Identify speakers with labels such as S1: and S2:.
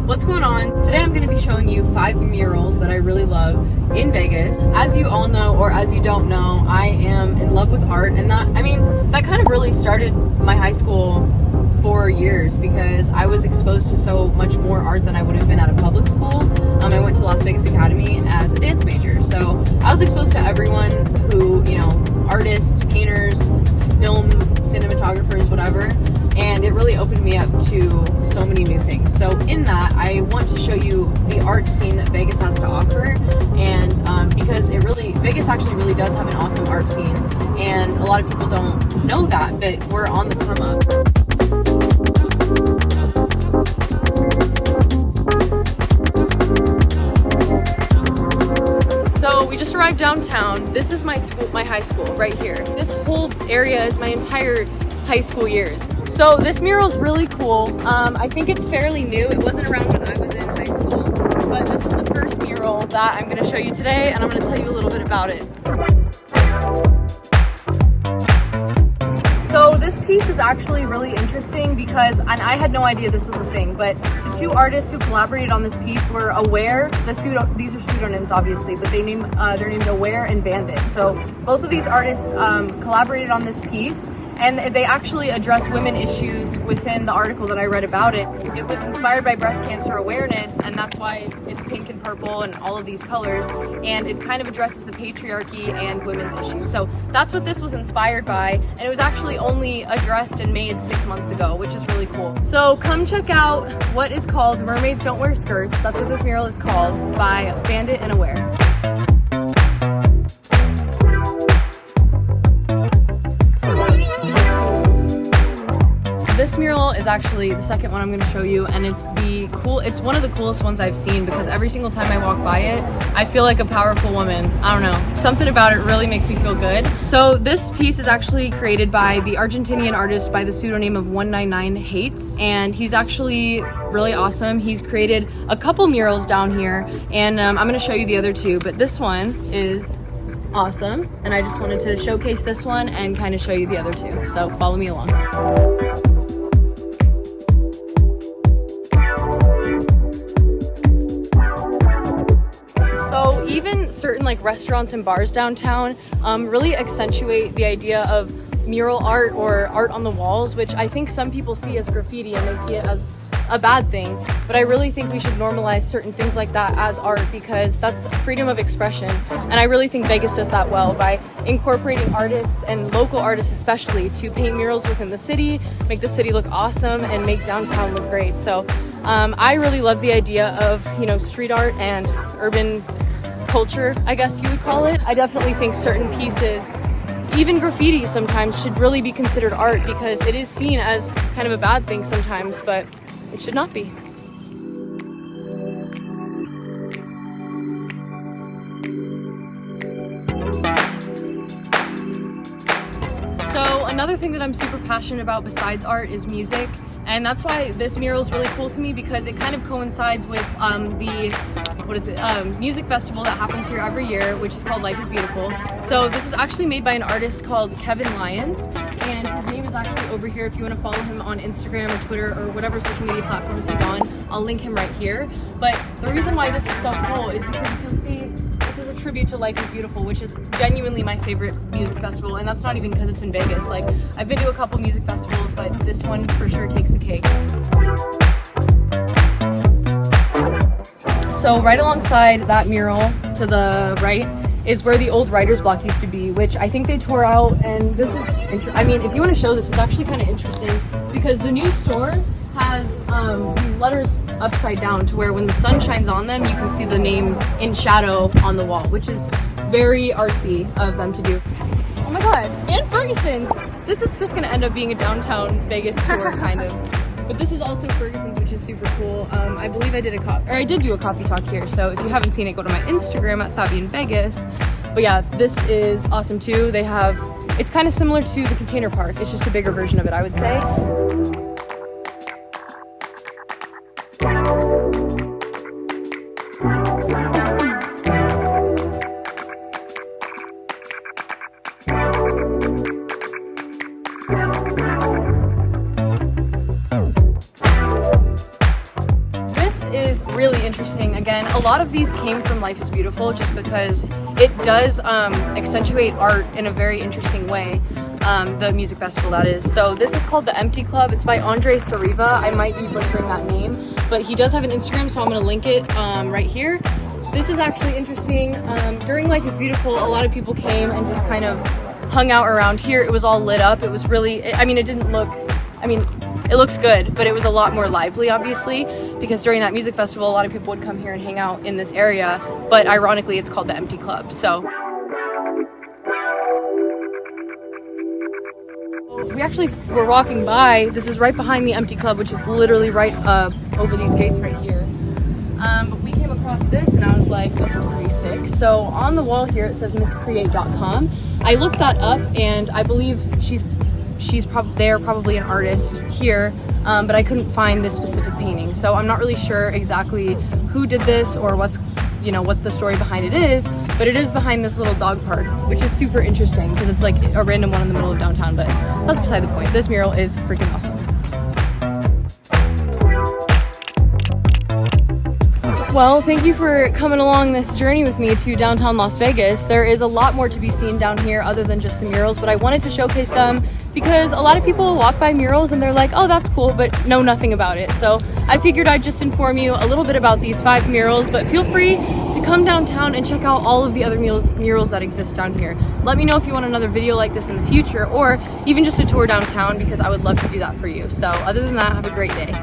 S1: What's going on? Today I'm going to be showing you 5 murals that I really love in Vegas. As you all know, or as you don't know, I am in love with art, and that kind of really started my high school 4 years because I was exposed to so much more art than I would have been at a public school. I went to Las Vegas Academy as a dance major, so I was exposed to everyone who, artists, painters, film cinematographers, whatever, and it really opened me up to so many new things. So in that, I want to show you the art scene that Vegas has to offer, and because Vegas actually really does have an awesome art scene, and a lot of people don't know that, but we're on the come up. So we just arrived downtown. This is my school, my high school right here. This whole area is my entire high school years. So this mural is really cool. I think it's fairly new. It wasn't around when I was in high school, but this is the first mural that I'm going to show you today, and I'm going to tell you a little bit about it. So this piece is actually really interesting because, and I had no idea this was a thing, but the two artists who collaborated on this piece were Aware. These are pseudonyms, obviously, but they're named Aware and Bandit. So both of these artists collaborated on this piece, and they actually address women issues within the article that I read about it. It was inspired by breast cancer awareness, and that's why it's pink and purple and all of these colors, and it kind of addresses the patriarchy and women's issues. So that's what this was inspired by, and it was actually only addressed and made 6 months ago, which is really cool. So come check out what is called Mermaids Don't Wear Skirts. That's what this mural is called, by Bandit and Aware. This mural is actually the second one I'm going to show you, and it's one of the coolest ones I've seen because every single time I walk by it, I feel like a powerful woman. I don't know, something about it really makes me feel good. So this piece is actually created by the Argentinian artist by the pseudonym of 199 Hates, and he's actually really awesome. He's created a couple murals down here, and I'm going to show you the other two, but this one is awesome, and I just wanted to showcase this one and kind of show you the other two, so follow me along. So even certain restaurants and bars downtown really accentuate the idea of mural art or art on the walls, which I think some people see as graffiti and they see it as a bad thing, but I really think we should normalize certain things like that as art because that's freedom of expression, and I really think Vegas does that well by incorporating artists and local artists especially to paint murals within the city, make the city look awesome, and make downtown look great. So I really love the idea of street art and urban culture, I guess you would call it. I definitely think certain pieces, even graffiti sometimes, should really be considered art because it is seen as kind of a bad thing sometimes, but it should not be. So another thing that I'm super passionate about besides art is music, and that's why this mural is really cool to me because it kind of coincides with the music festival that happens here every year, which is called Life is Beautiful. So this was actually made by an artist called Lyons, and his name is actually over here if you want to follow him on Instagram or Twitter or whatever social media platforms he's on. I'll link him right here. But the reason why this is so cool is because if you'll see, this is a tribute to Life is Beautiful, which is genuinely my favorite music festival, and that's not even because it's in Vegas. I've been to a couple music festivals, but this one for sure takes the cake. So right alongside that mural to the right is where the old writer's block used to be, which I think they tore out, and this is, if you want to show this, it's actually kind of interesting because the new store has these letters upside down to where when the sun shines on them, you can see the name in shadow on the wall, which is very artsy of them to do. Oh my god, and Ferguson's! This is just going to end up being a downtown Vegas tour, kind of. But this is also Ferguson's, which is super cool. I believe I did do a coffee talk here, so if you haven't seen it, go to my Instagram at Savvy in Vegas. But yeah, this is awesome too. It's kind of similar to the Container Park. It's just a bigger version of it, I would say. is really interesting. Again, a lot of these came from Life is Beautiful just because it does accentuate art in a very interesting way. The music festival, that is. So this is called the Empty Club. It's by André Saraiva. I might be butchering that name, but he does have an Instagram, so I'm going to link it right here. This is actually interesting. During Life is Beautiful, a lot of people came and just kind of hung out around here. It was all lit up. It was really, I mean, it didn't look, I mean, it looks good, but it was a lot more lively, obviously, because during that music festival, a lot of people would come here and hang out in this area, but ironically, it's called the Empty Club. So we actually were walking by. This is right behind the Empty Club, which is literally right over these gates right here. But we came across this and I was like, this is pretty sick. So on the wall here, it says misscreate.com. I looked that up and I believe they're probably an artist here, but I couldn't find this specific painting. So I'm not really sure exactly who did this or what's, you know, what the story behind it is, but it is behind this little dog park, which is super interesting because it's like a random one in the middle of downtown, but that's beside the point. This mural is freaking awesome. Well, thank you for coming along this journey with me to downtown Las Vegas. There is a lot more to be seen down here other than just the murals, but I wanted to showcase them because a lot of people walk by murals and they're like, oh, that's cool, but know nothing about it. So I figured I'd just inform you a little bit about these 5 murals, but feel free to come downtown and check out all of the other murals that exist down here. Let me know if you want another video like this in the future or even just a tour downtown because I would love to do that for you. So other than that, have a great day.